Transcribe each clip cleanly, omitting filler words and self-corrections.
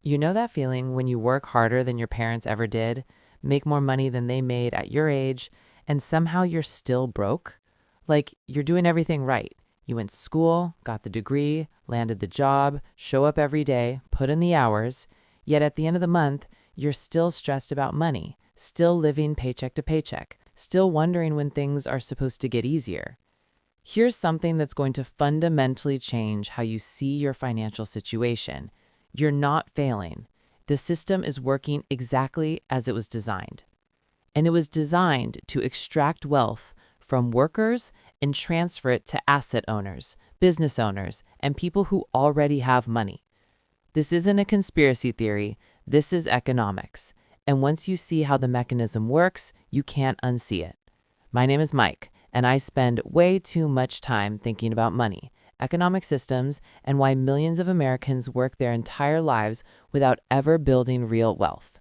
You know that feeling when you work harder than your parents ever did, make more money than they made at your age, and somehow you're still broke? Like you're doing everything right. You went to school, got the degree, landed the job, show up every day, put in the hours, yet at the end of the month, you're still stressed about money, still living paycheck to paycheck, still wondering when things are supposed to get easier. Here's something that's going to fundamentally change how you see your financial situation. You're not failing. The system is working exactly as it was designed. And it was designed to extract wealth from workers and transfer it to asset owners, business owners, and people who already have money. This isn't a conspiracy theory. This is economics. And once you see how the mechanism works, you can't unsee it. My name is Mike, and I spend way too much time thinking about money, economic systems, and why millions of Americans work their entire lives without ever building real wealth.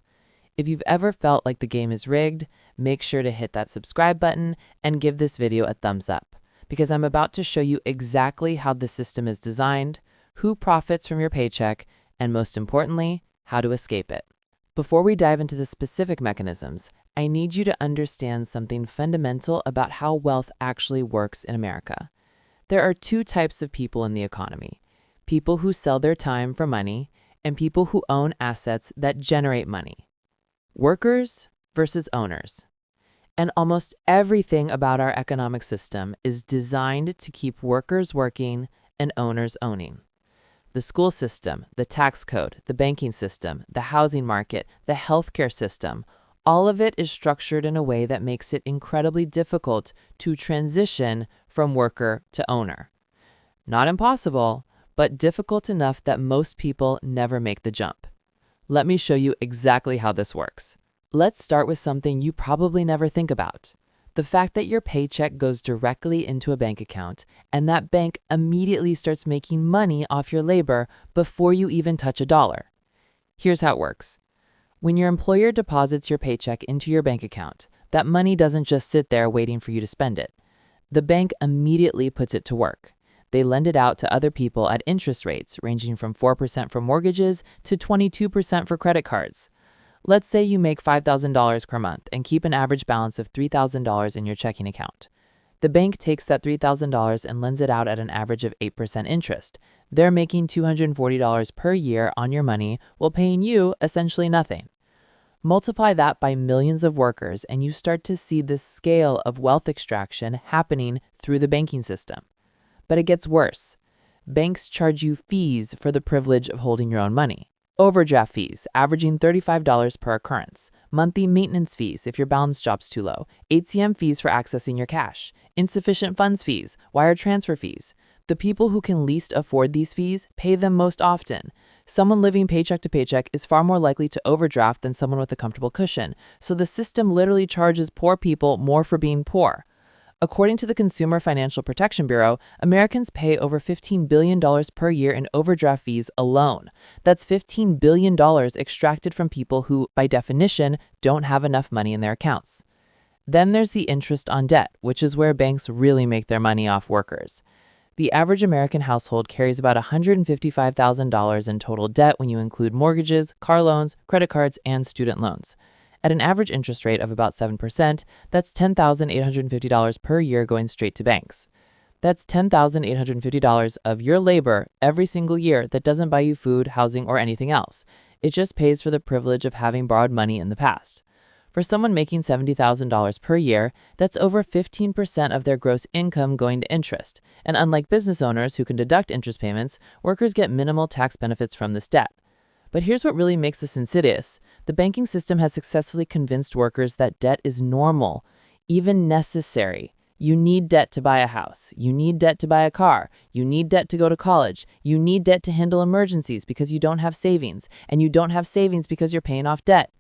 If you've ever felt like the game is rigged, make sure to hit that subscribe button and give this video a thumbs up, because I'm about to show you exactly how the system is designed, who profits from your paycheck, and most importantly, how to escape it. Before we dive into the specific mechanisms, I need you to understand something fundamental about how wealth actually works in America. There are two types of people in the economy: people who sell their time for money and people who own assets that generate money. Workers versus owners. And almost everything about our economic system is designed to keep workers working and owners owning. The school system, the tax code, the banking system, the housing market, the healthcare system, all of it is structured in a way that makes it incredibly difficult to transition from worker to owner. Not impossible, but difficult enough that most people never make the jump. Let me show you exactly how this works. Let's start with something you probably never think about: the fact that your paycheck goes directly into a bank account, and that bank immediately starts making money off your labor before you even touch a dollar. Here's how it works. When your employer deposits your paycheck into your bank account, that money doesn't just sit there waiting for you to spend it. The bank immediately puts it to work. They lend it out to other people at interest rates ranging from 4% for mortgages to 22% for credit cards. Let's say you make $5,000 per month and keep an average balance of $3,000 in your checking account. The bank takes that $3,000 and lends it out at an average of 8% interest. They're making $240 per year on your money while paying you essentially nothing. Multiply that by millions of workers and you start to see the scale of wealth extraction happening through the banking system. But it gets worse. Banks charge you fees for the privilege of holding your own money. Overdraft fees, averaging $35 per occurrence. Monthly maintenance fees if your balance drops too low. ATM fees for accessing your cash. Insufficient funds fees, wire transfer fees. The people who can least afford these fees pay them most often. Someone living paycheck to paycheck is far more likely to overdraft than someone with a comfortable cushion. So the system literally charges poor people more for being poor. According to the Consumer Financial Protection Bureau, Americans pay over $15 billion per year in overdraft fees alone. That's $15 billion extracted from people who, by definition, don't have enough money in their accounts. Then there's the interest on debt, which is where banks really make their money off workers. The average American household carries about $155,000 in total debt when you include mortgages, car loans, credit cards, and student loans. At an average interest rate of about 7%, that's $10,850 per year going straight to banks. That's $10,850 of your labor every single year that doesn't buy you food, housing, or anything else. It just pays for the privilege of having borrowed money in the past. For someone making $70,000 per year, that's over 15% of their gross income going to interest. And unlike business owners who can deduct interest payments, workers get minimal tax benefits from this debt. But here's what really makes this insidious. The banking system has successfully convinced workers that debt is normal, even necessary. You need debt to buy a house. You need debt to buy a car. You need debt to go to college. You need debt to handle emergencies because you don't have savings. And you don't have savings because you're paying off debt.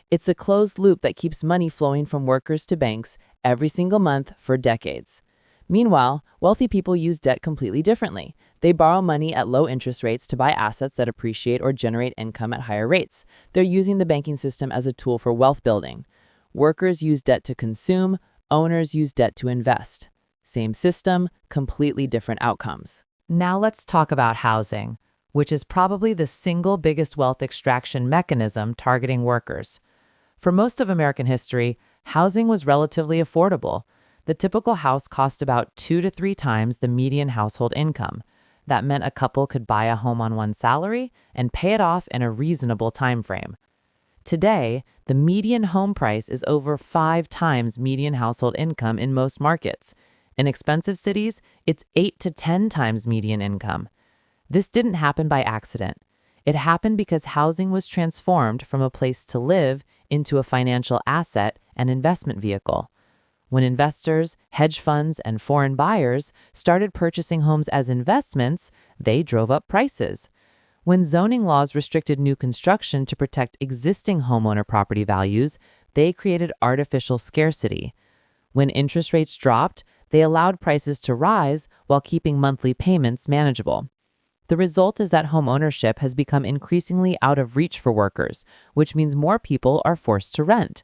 It's a closed loop that keeps money flowing from workers to banks every single month for decades. Meanwhile, wealthy people use debt completely differently. They borrow money at low interest rates to buy assets that appreciate or generate income at higher rates. They're using the banking system as a tool for wealth building. Workers use debt to consume. Owners use debt to invest. Same system, completely different outcomes. Now let's talk about housing. which is probably the single biggest wealth extraction mechanism targeting workers. For most of American history, housing was relatively affordable. The typical house cost about 2 to 3 times the median household income. That meant a couple could buy a home on one salary and pay it off in a reasonable time frame. Today, the median home price is over 5 times median household income in most markets. In expensive cities, it's 8 to 10 times median income. This didn't happen by accident. It happened because housing was transformed from a place to live into a financial asset and investment vehicle. When investors, hedge funds, and foreign buyers started purchasing homes as investments, they drove up prices. When zoning laws restricted new construction to protect existing homeowner property values, they created artificial scarcity. When interest rates dropped, they allowed prices to rise while keeping monthly payments manageable. The result is that home ownership has become increasingly out of reach for workers, which means more people are forced to rent.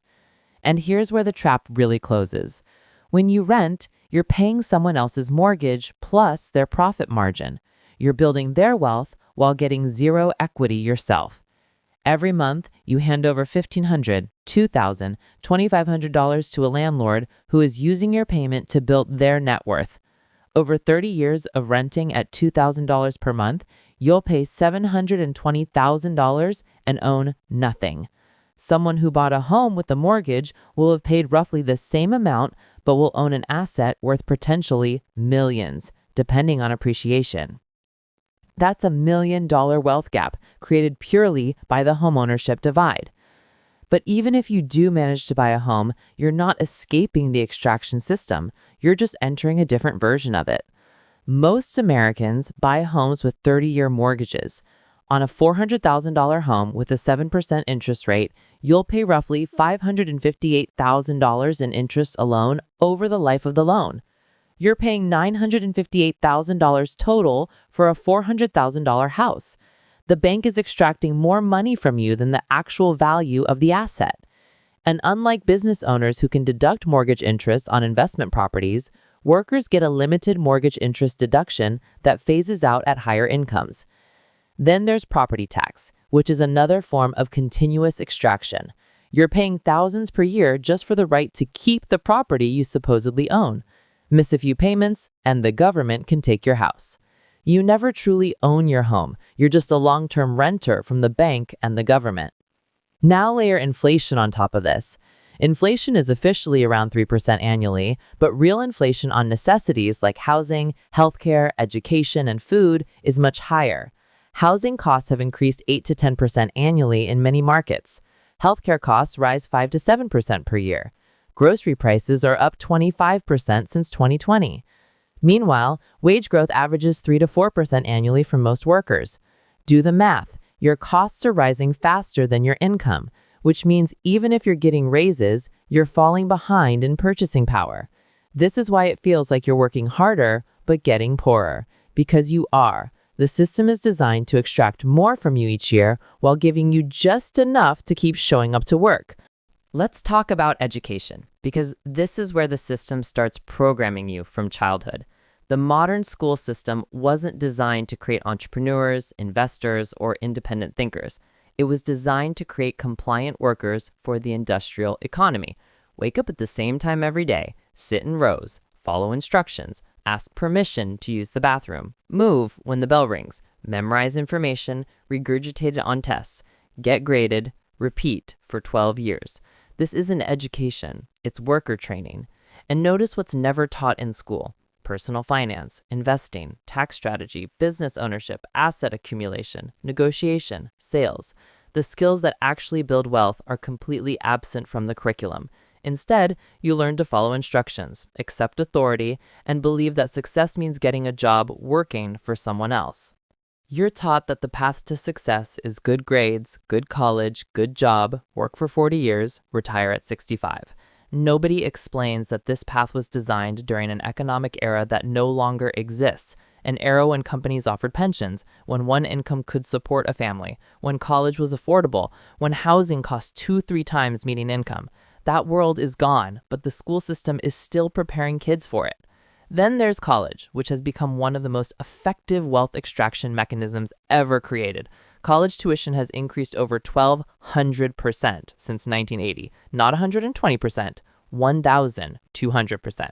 And here's where the trap really closes. When you rent, you're paying someone else's mortgage plus their profit margin. You're building their wealth while getting zero equity yourself. Every month, you hand over $1,500, $2,000, $2,500 to a landlord who is using your payment to build their net worth. Over 30 years of renting at $2,000 per month, you'll pay $720,000 and own nothing. Someone who bought a home with a mortgage will have paid roughly the same amount, but will own an asset worth potentially millions, depending on appreciation. That's $1 million wealth gap created purely by the homeownership divide. But even if you do manage to buy a home, you're not escaping the extraction system. You're just entering a different version of it. Most Americans buy homes with 30-year mortgages. On a $400,000 home with a 7% interest rate, you'll pay roughly $558,000 in interest alone over the life of the loan. You're paying $958,000 total for a $400,000 house. The bank is extracting more money from you than the actual value of the asset. And unlike business owners who can deduct mortgage interest on investment properties, workers get a limited mortgage interest deduction that phases out at higher incomes. Then there's property tax, which is another form of continuous extraction. You're paying thousands per year just for the right to keep the property you supposedly own. Miss a few payments, and the government can take your house. You never truly own your home. You're just a long-term renter from the bank and the government. Now layer inflation on top of this. Inflation is officially around 3% annually, but real inflation on necessities like housing, healthcare, education, and food is much higher. Housing costs have increased 8 to 10% annually in many markets. Healthcare costs rise 5 to 7% per year. Grocery prices are up 25% since 2020. Meanwhile, wage growth averages 3 to 4% annually for most workers. Do the math. Your costs are rising faster than your income, which means even if you're getting raises, you're falling behind in purchasing power. This is why it feels like you're working harder, but getting poorer. Because you are. The system is designed to extract more from you each year while giving you just enough to keep showing up to work. Let's talk about education, because this is where the system starts programming you from childhood. The modern school system wasn't designed to create entrepreneurs, investors, or independent thinkers. It was designed to create compliant workers for the industrial economy. Wake up at the same time every day, sit in rows, follow instructions, ask permission to use the bathroom, move when the bell rings, memorize information, regurgitate it on tests, get graded, repeat for 12 years. This isn't education, it's worker training. And notice what's never taught in school: personal finance, investing, tax strategy, business ownership, asset accumulation, negotiation, sales. The skills that actually build wealth are completely absent from the curriculum. Instead, you learn to follow instructions, accept authority, and believe that success means getting a job working for someone else. You're taught that the path to success is good grades, good college, good job, work for 40 years, retire at 65. Nobody explains that this path was designed during an economic era that no longer exists, an era when companies offered pensions, when one income could support a family, when college was affordable, when housing cost 2-3 times median income. That world is gone, but the school system is still preparing kids for it. Then there's college, which has become one of the most effective wealth extraction mechanisms ever created. College tuition has increased over 1,200% since 1980, not 120%, 1,200%.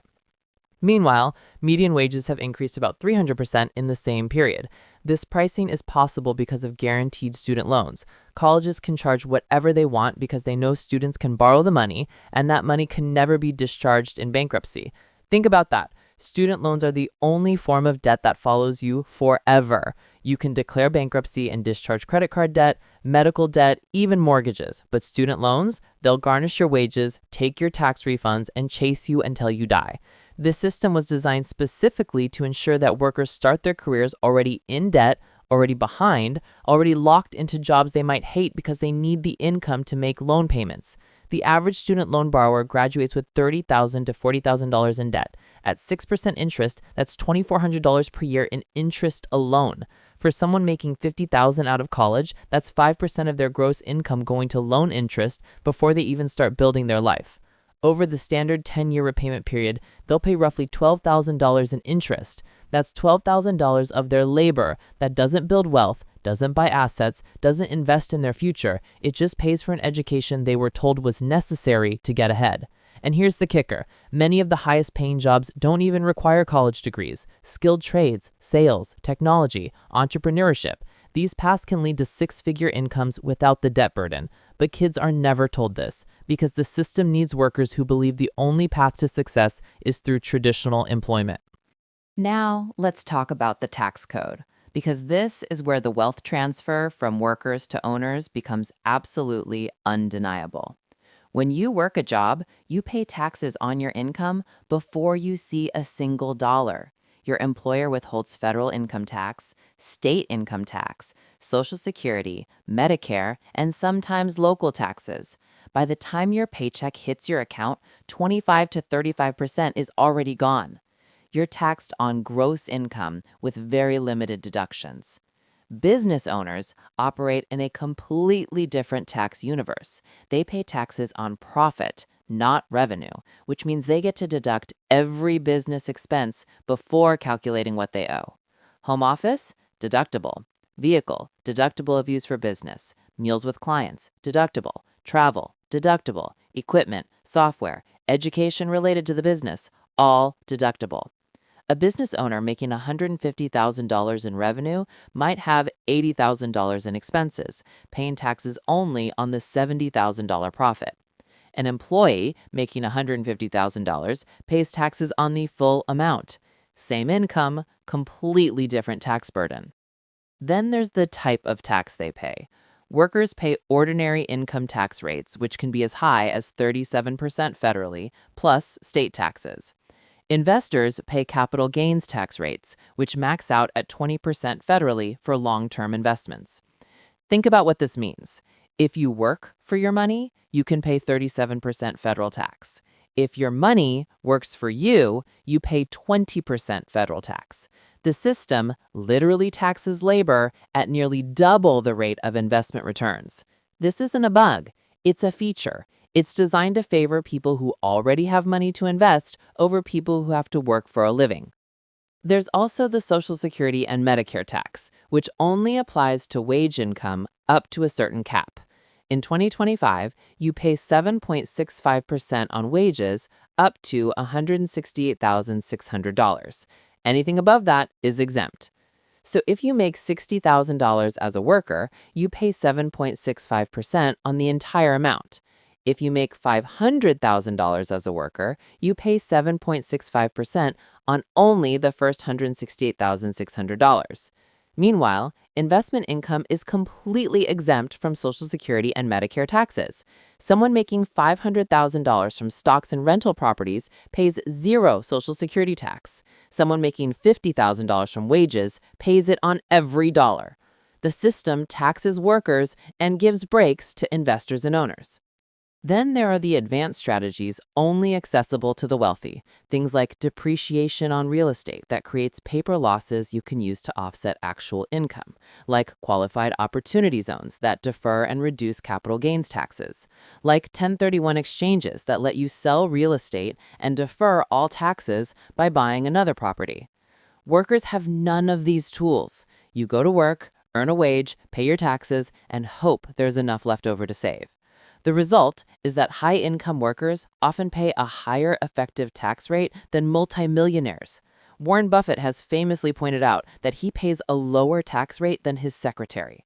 Meanwhile, median wages have increased about 300% in the same period. This pricing is possible because of guaranteed student loans. Colleges can charge whatever they want because they know students can borrow the money, and that money can never be discharged in bankruptcy. Think about that. Student loans are the only form of debt that follows you forever. You can declare bankruptcy and discharge credit card debt, medical debt, even mortgages. But student loans, they'll garnish your wages, take your tax refunds, and chase you until you die. This system was designed specifically to ensure that workers start their careers already in debt, already behind, already locked into jobs they might hate because they need the income to make loan payments. The average student loan borrower graduates with $30,000 to $40,000 in debt. At 6% interest, that's $2,400 per year in interest alone. For someone making $50,000 out of college, that's 5% of their gross income going to loan interest before they even start building their life. Over the standard 10-year repayment period, they'll pay roughly $12,000 in interest. That's $12,000 of their labor that doesn't build wealth, doesn't buy assets, doesn't invest in their future. It just pays for an education they were told was necessary to get ahead. And here's the kicker. Many of the highest paying jobs don't even require college degrees. Skilled trades, sales, technology, entrepreneurship. These paths can lead to six-figure incomes without the debt burden. But kids are never told this because the system needs workers who believe the only path to success is through traditional employment. Now, let's talk about the tax code, because this is where the wealth transfer from workers to owners becomes absolutely undeniable. When you work a job, you pay taxes on your income before you see a single dollar. Your employer withholds federal income tax, state income tax, Social Security, Medicare, and sometimes local taxes. By the time your paycheck hits your account, 25 to 35% is already gone. You're taxed on gross income with very limited deductions. Business owners operate in a completely different tax universe. They pay taxes on profit, not revenue, which means they get to deduct every business expense before calculating what they owe. Home office, deductible. Vehicle, deductible if used for business. Meals with clients, deductible. Travel, deductible. Equipment, software, education related to the business, all deductible. A business owner making $150,000 in revenue might have $80,000 in expenses, paying taxes only on the $70,000 profit. An employee making $150,000 pays taxes on the full amount. Same income, completely different tax burden. Then there's the type of tax they pay. Workers pay ordinary income tax rates, which can be as high as 37% federally, plus state taxes. Investors pay capital gains tax rates, which max out at 20% federally for long-term investments. Think about what this means. If you work for your money, you can pay 37% federal tax. If your money works for you, you pay 20% federal tax. The system literally taxes labor at nearly double the rate of investment returns. This isn't a bug, it's a feature. It's designed to favor people who already have money to invest over people who have to work for a living. There's also the Social Security and Medicare tax, which only applies to wage income up to a certain cap. In 2025, you pay 7.65% on wages up to $168,600. Anything above that is exempt. So if you make $60,000 as a worker, you pay 7.65% on the entire amount. If you make $500,000 as a worker, you pay 7.65% on only the first $168,600. Meanwhile, investment income is completely exempt from Social Security and Medicare taxes. Someone making $500,000 from stocks and rental properties pays zero Social Security tax. Someone making $50,000 from wages pays it on every dollar. The system taxes workers and gives breaks to investors and owners. Then there are the advanced strategies only accessible to the wealthy, things like depreciation on real estate that creates paper losses you can use to offset actual income, like qualified opportunity zones that defer and reduce capital gains taxes, like 1031 exchanges that let you sell real estate and defer all taxes by buying another property. Workers have none of these tools. You go to work, earn a wage, pay your taxes, and hope there's enough left over to save. The result is that high-income workers often pay a higher effective tax rate than multimillionaires. Warren Buffett has famously pointed out that he pays a lower tax rate than his secretary.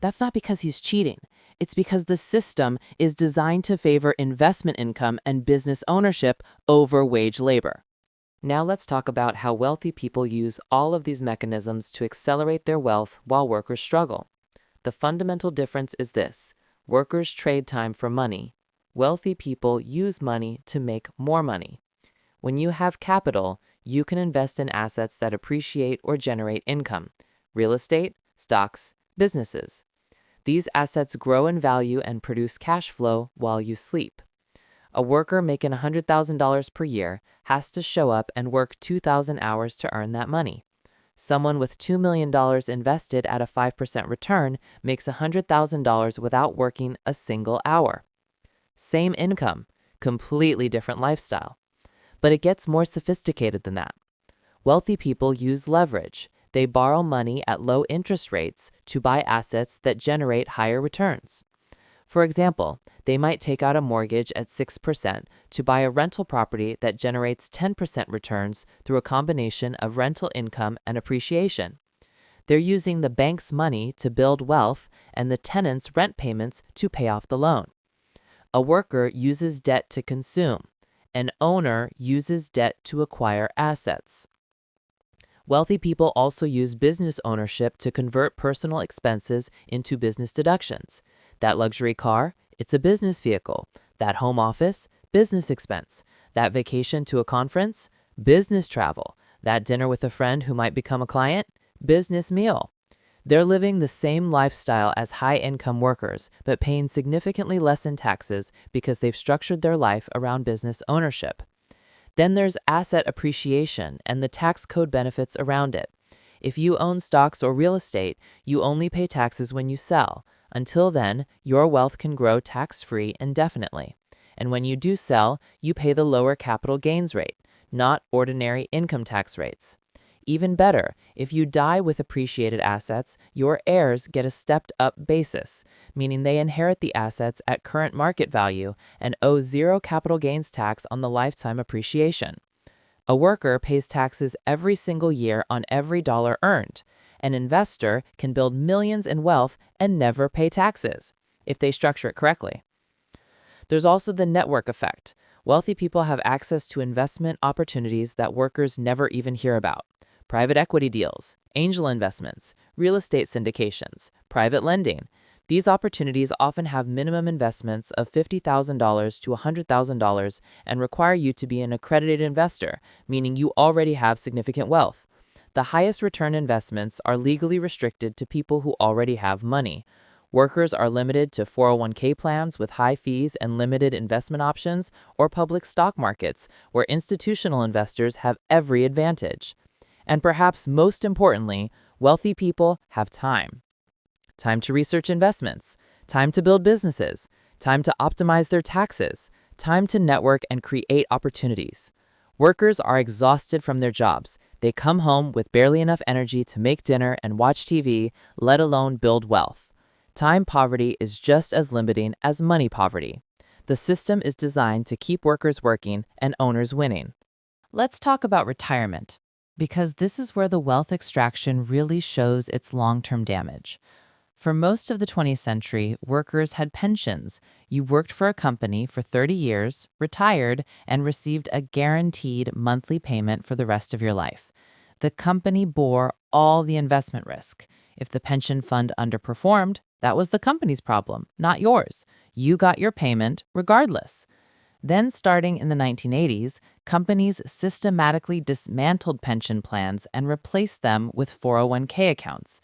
That's not because he's cheating. It's because the system is designed to favor investment income and business ownership over wage labor. Now let's talk about how wealthy people use all of these mechanisms to accelerate their wealth while workers struggle. The fundamental difference is this: workers trade time for money. Wealthy people use money to make more money. When you have capital, you can invest in assets that appreciate or generate income: real estate, stocks, businesses. These assets grow in value and produce cash flow while you sleep. A worker making $100,000 per year has to show up and work 2,000 hours to earn that money. Someone with $2 million invested at a 5% return makes $100,000 without working a single hour. Same income, completely different lifestyle. But it gets more sophisticated than that. Wealthy people use leverage. They borrow money at low interest rates to buy assets that generate higher returns. For example, they might take out a mortgage at 6% to buy a rental property that generates 10% returns through a combination of rental income and appreciation. They're using the bank's money to build wealth and the tenant's rent payments to pay off the loan. A worker uses debt to consume. An owner uses debt to acquire assets. Wealthy people also use business ownership to convert personal expenses into business deductions. That luxury car, it's a business vehicle. That home office, business expense. That vacation to a conference, business travel. That dinner with a friend who might become a client, business meal. They're living the same lifestyle as high-income workers, but paying significantly less in taxes because they've structured their life around business ownership. Then there's asset appreciation and the tax code benefits around it. If you own stocks or real estate, you only pay taxes when you sell. Until then, your wealth can grow tax-free indefinitely. And when you do sell, you pay the lower capital gains rate, not ordinary income tax rates. Even better, if you die with appreciated assets, your heirs get a stepped-up basis, meaning they inherit the assets at current market value and owe zero capital gains tax on the lifetime appreciation. A worker pays taxes every single year on every dollar earned. An investor can build millions in wealth and never pay taxes, if they structure it correctly. There's also the network effect. Wealthy people have access to investment opportunities that workers never even hear about. Private equity deals, angel investments, real estate syndications, private lending. These opportunities often have minimum investments of $50,000 to $100,000 and require you to be an accredited investor, meaning you already have significant wealth. The highest return investments are legally restricted to people who already have money. Workers are limited to 401k plans with high fees and limited investment options, or public stock markets, where institutional investors have every advantage. And perhaps most importantly, wealthy people have time. Time to research investments, time to build businesses, time to optimize their taxes, time to network and create opportunities. Workers are exhausted from their jobs. They come home with barely enough energy to make dinner and watch TV, let alone build wealth. Time poverty is just as limiting as money poverty. The system is designed to keep workers working and owners winning. Let's talk about retirement, because this is where the wealth extraction really shows its long-term damage. For most of the 20th century, workers had pensions. You worked for a company for 30 years, retired, and received a guaranteed monthly payment for the rest of your life. The company bore all the investment risk. If the pension fund underperformed, that was the company's problem, not yours. You got your payment regardless. Then, starting in the 1980s, companies systematically dismantled pension plans and replaced them with 401k accounts.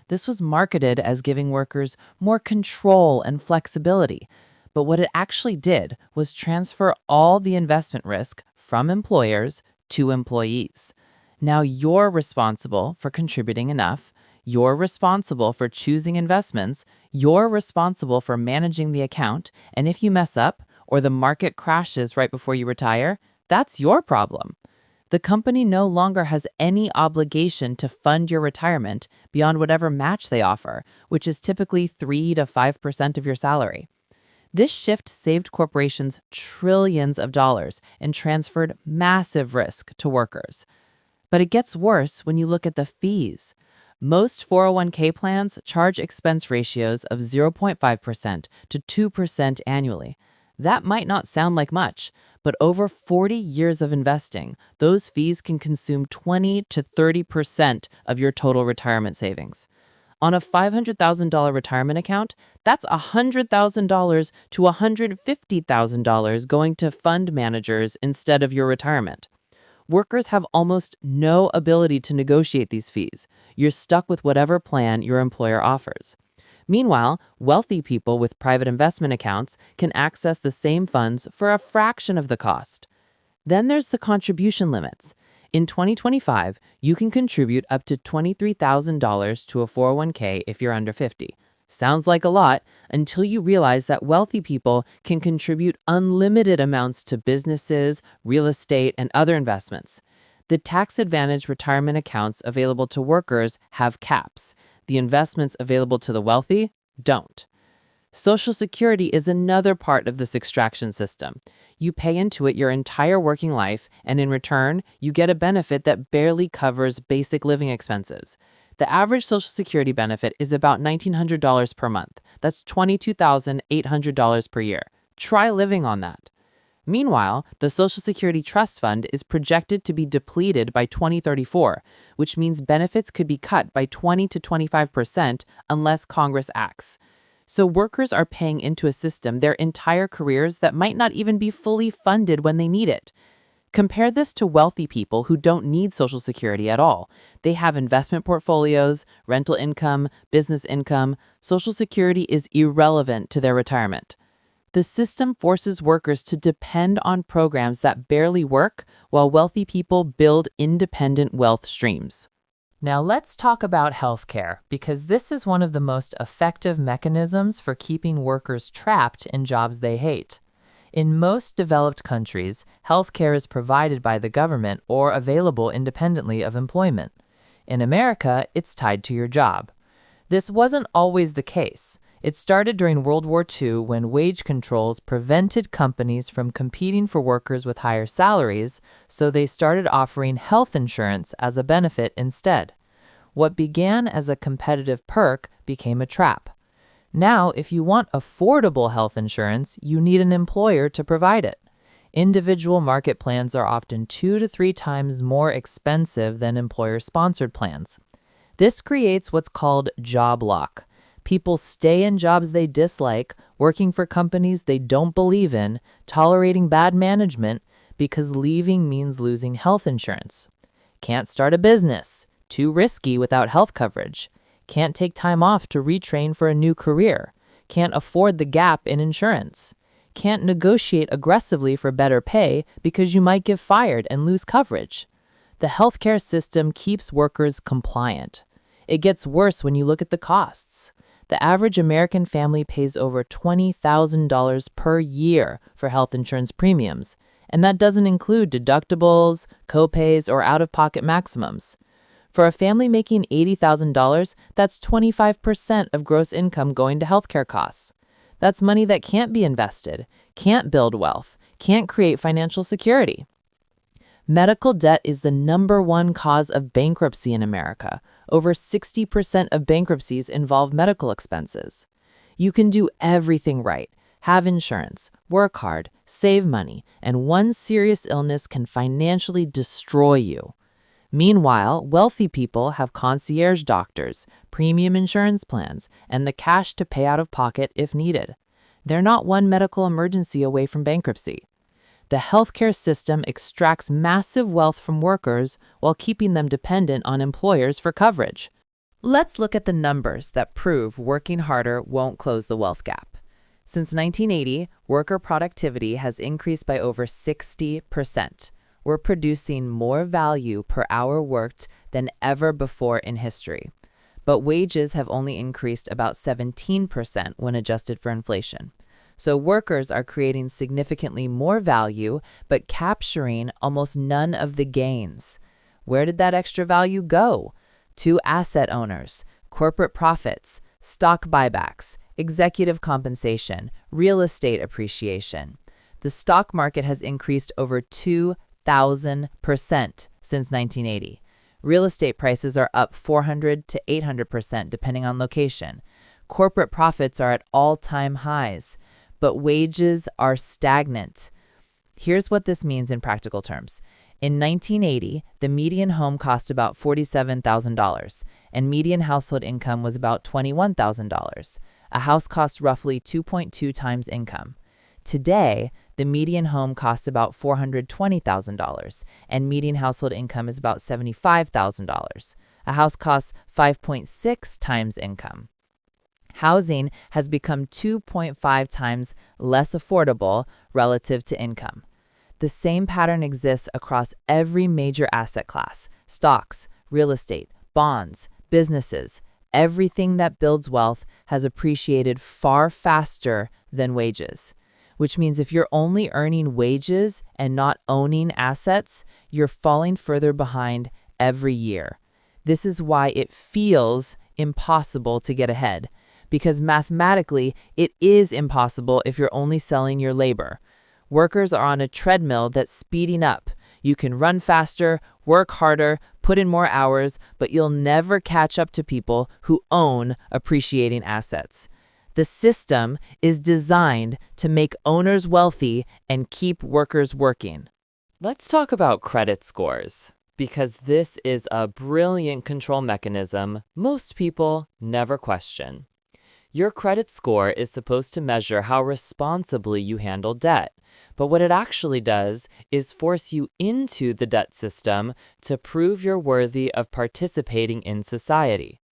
This was marketed as giving workers more control and flexibility, But what it actually did was transfer all the investment risk from employers to employees. Now you're responsible for contributing enough. You're responsible for choosing investments. You're responsible for managing the account. And if you mess up or the market crashes right before you retire, that's your problem. The company no longer has any obligation to fund your retirement beyond whatever match they offer, which is typically 3 to 5% of your salary. This shift saved corporations trillions of dollars and transferred massive risk to workers. But it gets worse when you look at the fees. Most 401k plans charge expense ratios of 0.5% to 2% annually. That might not sound like much, but over 40 years of investing, those fees can consume 20 to 30% of your total retirement savings. On a $500,000 retirement account, that's $100,000 to $150,000 going to fund managers instead of your retirement. Workers have almost no ability to negotiate these fees. You're stuck with whatever plan your employer offers. Meanwhile, wealthy people with private investment accounts can access the same funds for a fraction of the cost. Then there's the contribution limits. In 2025, you can contribute up to $23,000 to a 401k if you're under 50. Sounds like a lot until you realize that wealthy people can contribute unlimited amounts to businesses, real estate, and other investments. The tax-advantaged retirement accounts available to workers have caps. The investments available to the wealthy don't. Social Security is another part of this extraction system. You pay into it your entire working life, and in return, you get a benefit that barely covers basic living expenses. The average Social Security benefit is about $1,900 per month. That's $22,800 per year. Try living on that. Meanwhile, the Social Security Trust Fund is projected to be depleted by 2034, which means benefits could be cut by 20 to 25% unless Congress acts. So workers are paying into a system their entire careers that might not even be fully funded when they need it. Compare this to wealthy people who don't need Social Security at all. They have investment portfolios, rental income, business income. Social Security is irrelevant to their retirement. The system forces workers to depend on programs that barely work, while wealthy people build independent wealth streams. Now let's talk about healthcare, because this is one of the most effective mechanisms for keeping workers trapped in jobs they hate. In most developed countries, healthcare is provided by the government or available independently of employment. In America, it's tied to your job. This wasn't always the case. It started during World War II when wage controls prevented companies from competing for workers with higher salaries, so they started offering health insurance as a benefit instead. What began as a competitive perk became a trap. Now, if you want affordable health insurance, you need an employer to provide it. Individual market plans are often 2 to 3 times more expensive than employer-sponsored plans. This creates what's called job lock. People stay in jobs they dislike, working for companies they don't believe in, tolerating bad management, because leaving means losing health insurance. Can't start a business. Too risky without health coverage. Can't take time off to retrain for a new career. Can't afford the gap in insurance. Can't negotiate aggressively for better pay because you might get fired and lose coverage. The healthcare system keeps workers compliant. It gets worse when you look at the costs. The average American family pays over $20,000 per year for health insurance premiums, and that doesn't include deductibles, copays, or out-of-pocket maximums. For a family making $80,000, that's 25% of gross income going to healthcare costs. That's money that can't be invested, can't build wealth, can't create financial security. Medical debt is the #1 cause of bankruptcy in America. Over 60% of bankruptcies involve medical expenses. You can do everything right, have insurance, work hard, save money, and one serious illness can financially destroy you. Meanwhile, wealthy people have concierge doctors, premium insurance plans, and the cash to pay out of pocket if needed. They're not one medical emergency away from bankruptcy. The healthcare system extracts massive wealth from workers while keeping them dependent on employers for coverage. Let's look at the numbers that prove working harder won't close the wealth gap. Since 1980, worker productivity has increased by over 60%. We're producing more value per hour worked than ever before in history. But wages have only increased about 17% when adjusted for inflation. So workers are creating significantly more value, but capturing almost none of the gains. Where did that extra value go? To asset owners, corporate profits, stock buybacks, executive compensation, real estate appreciation. The stock market has increased over 2,000% since 1980. Real estate prices are up 400 to 800% depending on location. Corporate profits are at all-time highs, but wages are stagnant. Here's what this means in practical terms. In 1980, the median home cost about $47,000, and median household income was about $21,000. A house costs roughly 2.2 times income. Today, the median home costs about $420,000, and median household income is about $75,000. A house costs 5.6 times income. Housing has become 2.5 times less affordable relative to income. The same pattern exists across every major asset class: stocks, real estate, bonds, businesses. Everything that builds wealth has appreciated far faster than wages, which means if you're only earning wages and not owning assets, you're falling further behind every year. This is why it feels impossible to get ahead, because mathematically, it is impossible if you're only selling your labor. Workers are on a treadmill that's speeding up. You can run faster, work harder, put in more hours, but you'll never catch up to people who own appreciating assets. The system is designed to make owners wealthy and keep workers working. Let's talk about credit scores, because this is a brilliant control mechanism most people never question. Your credit score is supposed to measure how responsibly you handle debt, but what it actually does is force you into the debt system to prove you're worthy of participating in society.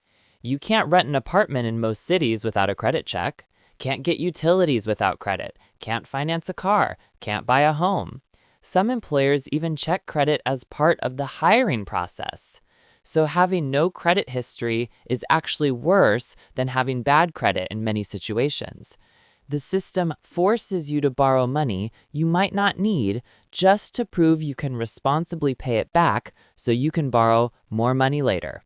You can't rent an apartment in most cities without a credit check, can't get utilities without credit, can't finance a car, can't buy a home. Some employers even check credit as part of the hiring process. So having no credit history is actually worse than having bad credit in many situations. The system forces you to borrow money you might not need just to prove you can responsibly pay it back so you can borrow more money later.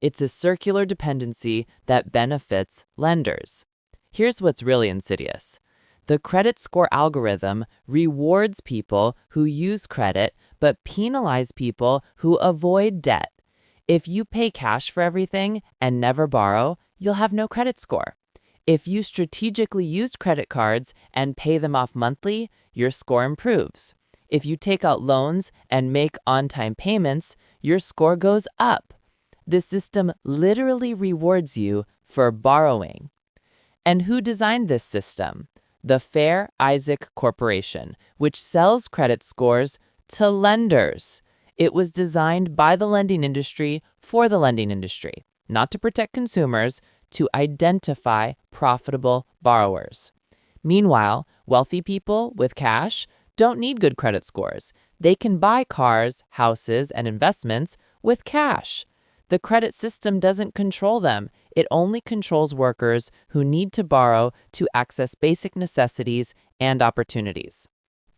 It's a circular dependency that benefits lenders. Here's what's really insidious. The credit score algorithm rewards people who use credit but penalize people who avoid debt. If you pay cash for everything and never borrow, you'll have no credit score. If you strategically use credit cards and pay them off monthly, your score improves. If you take out loans and make on-time payments, your score goes up. The system literally rewards you for borrowing. And who designed this system? The Fair Isaac Corporation, which sells credit scores to lenders. It was designed by the lending industry for the lending industry, not to protect consumers, to identify profitable borrowers. Meanwhile, wealthy people with cash don't need good credit scores. They can buy cars, houses, and investments with cash. The credit system doesn't control them. It only controls workers who need to borrow to access basic necessities and opportunities.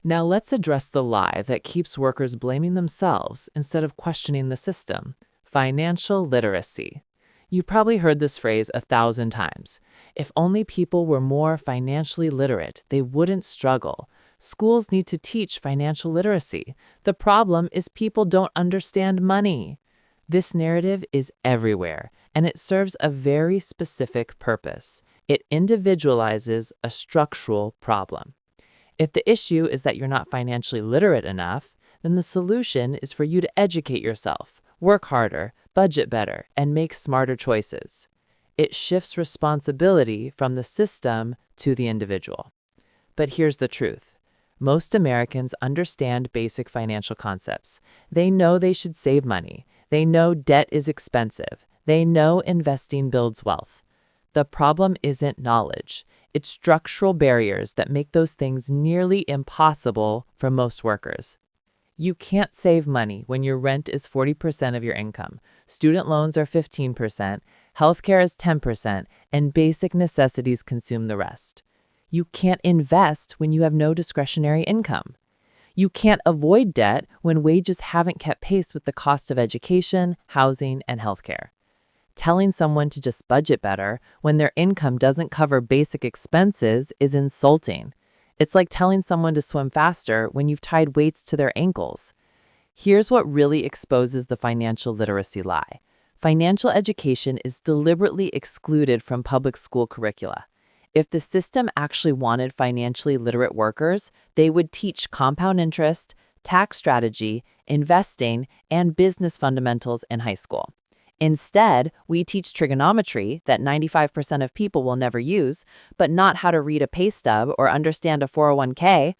Now let's address the lie that keeps workers blaming themselves instead of questioning the system: financial literacy. You probably heard this phrase 1,000 times. If only people were more financially literate, they wouldn't struggle. Schools need to teach financial literacy. The problem is people don't understand money. This narrative is everywhere, and it serves a very specific purpose. It individualizes a structural problem. If the issue is that you're not financially literate enough, then the solution is for you to educate yourself, work harder, budget better, and make smarter choices. It shifts responsibility from the system to the individual. But here's the truth. Most Americans understand basic financial concepts. They know they should save money. They know debt is expensive. They know investing builds wealth. The problem isn't knowledge. It's structural barriers that make those things nearly impossible for most workers. You can't save money when your rent is 40% of your income, student loans are 15%, healthcare is 10%, and basic necessities consume the rest. You can't invest when you have no discretionary income. You can't avoid debt when wages haven't kept pace with the cost of education, housing, and healthcare. Telling someone to just budget better when their income doesn't cover basic expenses is insulting. It's like telling someone to swim faster when you've tied weights to their ankles. Here's what really exposes the financial literacy lie. Financial education is deliberately excluded from public school curricula. If the system actually wanted financially literate workers, they would teach compound interest, tax strategy, investing, and business fundamentals in high school. Instead, we teach trigonometry that 95% of people will never use, but not how to read a pay stub or understand a 401k.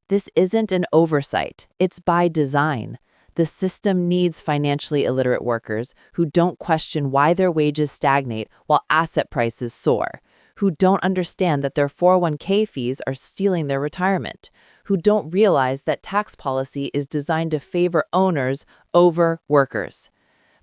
This isn't an oversight, it's by design. The system needs financially illiterate workers who don't question why their wages stagnate while asset prices soar, who don't understand that their 401k fees are stealing their retirement, who don't realize that tax policy is designed to favor owners over workers.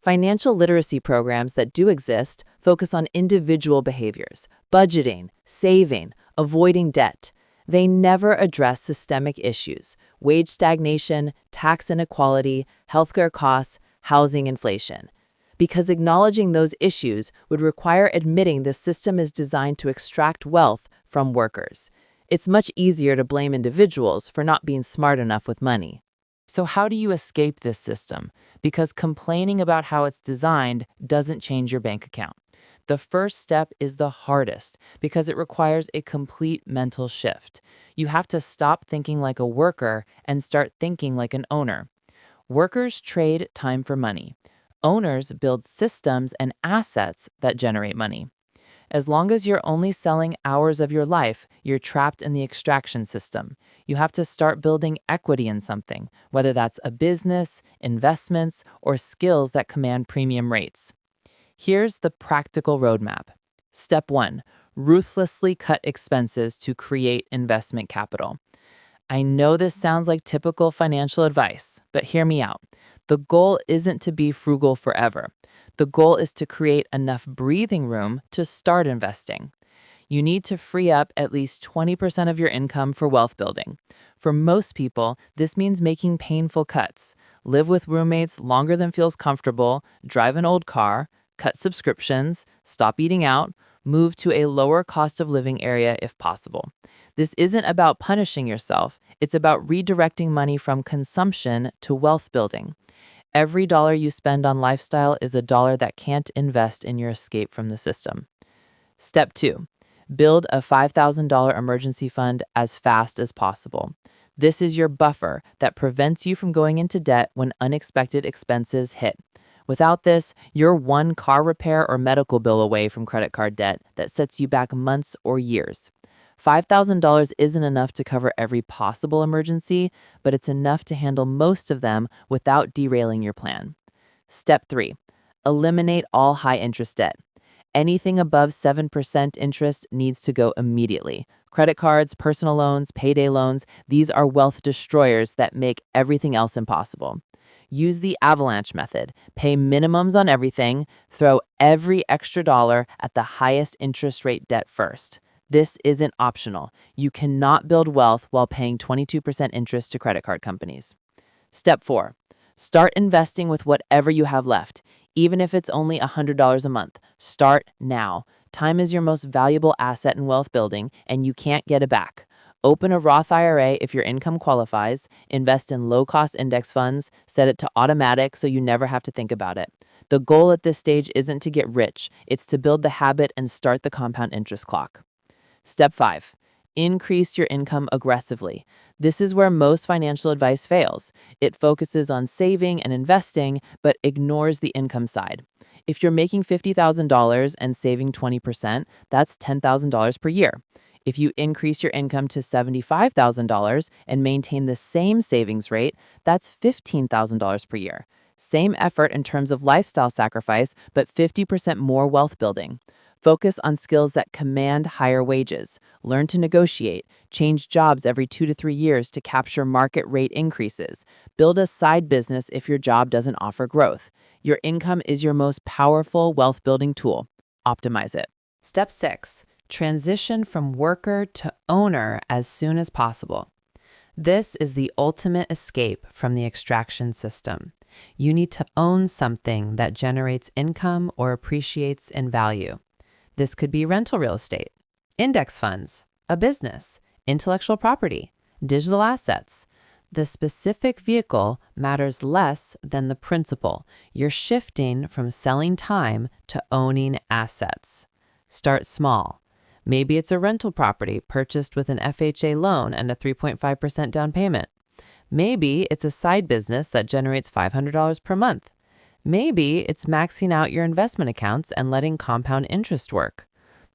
Financial literacy programs that do exist focus on individual behaviors, budgeting, saving, avoiding debt. They never address systemic issues: wage stagnation, tax inequality, healthcare costs, housing inflation. Because acknowledging those issues would require admitting the system is designed to extract wealth from workers. It's much easier to blame individuals for not being smart enough with money. So how do you escape this system? Because complaining about how it's designed doesn't change your bank account. The first step is the hardest because it requires a complete mental shift. You have to stop thinking like a worker and start thinking like an owner. Workers trade time for money. Owners build systems and assets that generate money. As long as you're only selling hours of your life, you're trapped in the extraction system. You have to start building equity in something, whether that's a business, investments, or skills that command premium rates. Here's the practical roadmap. Step 1, ruthlessly cut expenses to create investment capital. I know this sounds like typical financial advice, but hear me out. The goal isn't to be frugal forever. The goal is to create enough breathing room to start investing. You need to free up at least 20% of your income for wealth building. For most people, this means making painful cuts. Live with roommates longer than feels comfortable, drive an old car, cut subscriptions, stop eating out, move to a lower cost of living area if possible. This isn't about punishing yourself. It's about redirecting money from consumption to wealth building. Every dollar you spend on lifestyle is a dollar that can't invest in your escape from the system. Step 2, build a $5,000 emergency fund as fast as possible. This is your buffer that prevents you from going into debt when unexpected expenses hit. Without this, you're one car repair or medical bill away from credit card debt that sets you back months or years. $5,000 isn't enough to cover every possible emergency, but it's enough to handle most of them without derailing your plan. Step 3, eliminate all high-interest debt. Anything above 7% interest needs to go immediately. Credit cards, personal loans, payday loans, these are wealth destroyers that make everything else impossible. Use the avalanche method. Pay minimums on everything. Throw every extra dollar at the highest interest rate debt first. This isn't optional. You cannot build wealth while paying 22% interest to credit card companies. Step 4, start investing with whatever you have left. Even if it's only $100 a month, start now. Time is your most valuable asset in wealth building, and you can't get it back. Open a Roth IRA if your income qualifies, invest in low-cost index funds, set it to automatic so you never have to think about it. The goal at this stage isn't to get rich, it's to build the habit and start the compound interest clock. Step 5, increase your income aggressively. This is where most financial advice fails. It focuses on saving and investing, but ignores the income side. If you're making $50,000 and saving 20%, that's $10,000 per year. If you increase your income to $75,000 and maintain the same savings rate, that's $15,000 per year. Same effort in terms of lifestyle sacrifice, but 50% more wealth building. Focus on skills that command higher wages. Learn to negotiate. Change jobs every 2 to 3 years to capture market rate increases. Build a side business if your job doesn't offer growth. Your income is your most powerful wealth building tool. Optimize it. Step 6. Transition from worker to owner as soon as possible. This is the ultimate escape from the extraction system. You need to own something that generates income or appreciates in value. This could be rental real estate, index funds, a business, intellectual property, digital assets. The specific vehicle matters less than the principle. You're shifting from selling time to owning assets. Start small. Maybe it's a rental property purchased with an FHA loan and a 3.5% down payment. Maybe it's a side business that generates $500 per month. Maybe it's maxing out your investment accounts and letting compound interest work.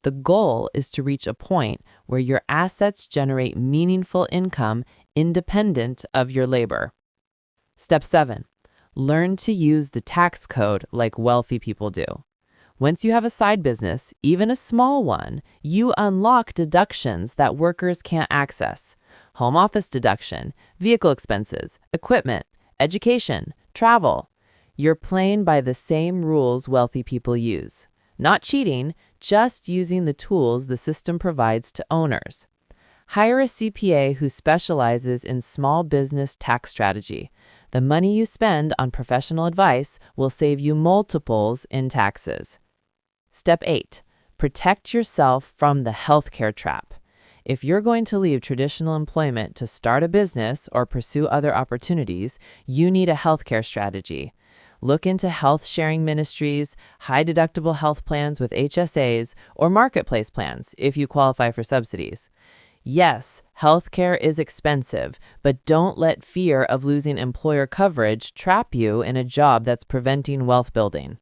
The goal is to reach a point where your assets generate meaningful income independent of your labor. Step 7. Learn to use the tax code like wealthy people do. Once you have a side business, even a small one, you unlock deductions that workers can't access. Home office deduction, vehicle expenses, equipment, education, travel. You're playing by the same rules wealthy people use. Not cheating, just using the tools the system provides to owners. Hire a CPA who specializes in small business tax strategy. The money you spend on professional advice will save you multiples in taxes. Step 8. Protect yourself from the healthcare trap. If you're going to leave traditional employment to start a business or pursue other opportunities, you need a healthcare strategy. Look into health sharing ministries, high deductible health plans with HSAs, or marketplace plans if you qualify for subsidies. Yes, healthcare is expensive, but don't let fear of losing employer coverage trap you in a job that's preventing wealth building.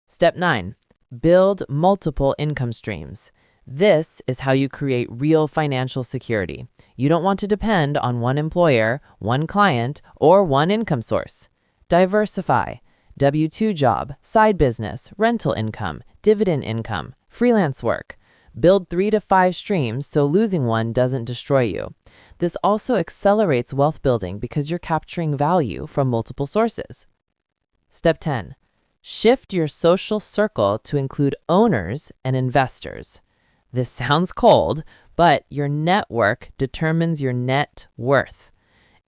Step 9. Build multiple income streams. This is how you create real financial security. You don't want to depend on one employer, one client, or one income source. Diversify. W-2 job, side business, rental income, dividend income, freelance work. Build 3 to 5 streams so losing one doesn't destroy you. This also accelerates wealth building because you're capturing value from multiple sources. Step 10. Shift your social circle to include owners and investors. This sounds cold, but your network determines your net worth.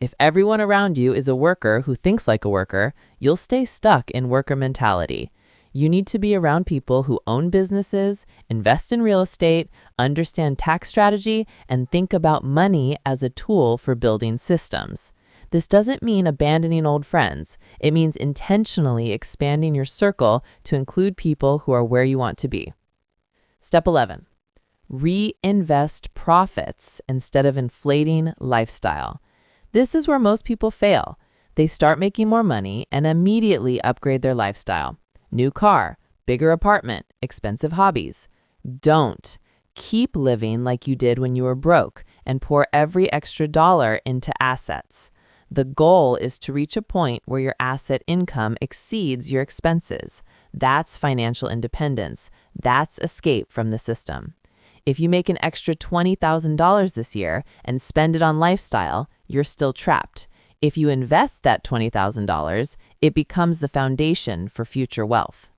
If everyone around you is a worker who thinks like a worker, you'll stay stuck in worker mentality. You need to be around people who own businesses, invest in real estate, understand tax strategy, and think about money as a tool for building systems. This doesn't mean abandoning old friends. It means intentionally expanding your circle to include people who are where you want to be. Step 11. Reinvest profits instead of inflating lifestyle. This is where most people fail. They start making more money and immediately upgrade their lifestyle. New car, bigger apartment, expensive hobbies. Don't. Keep living like you did when you were broke and pour every extra dollar into assets. The goal is to reach a point where your asset income exceeds your expenses. That's financial independence. That's escape from the system. If you make an extra $20,000 this year and spend it on lifestyle, you're still trapped. If you invest that $20,000, it becomes the foundation for future wealth.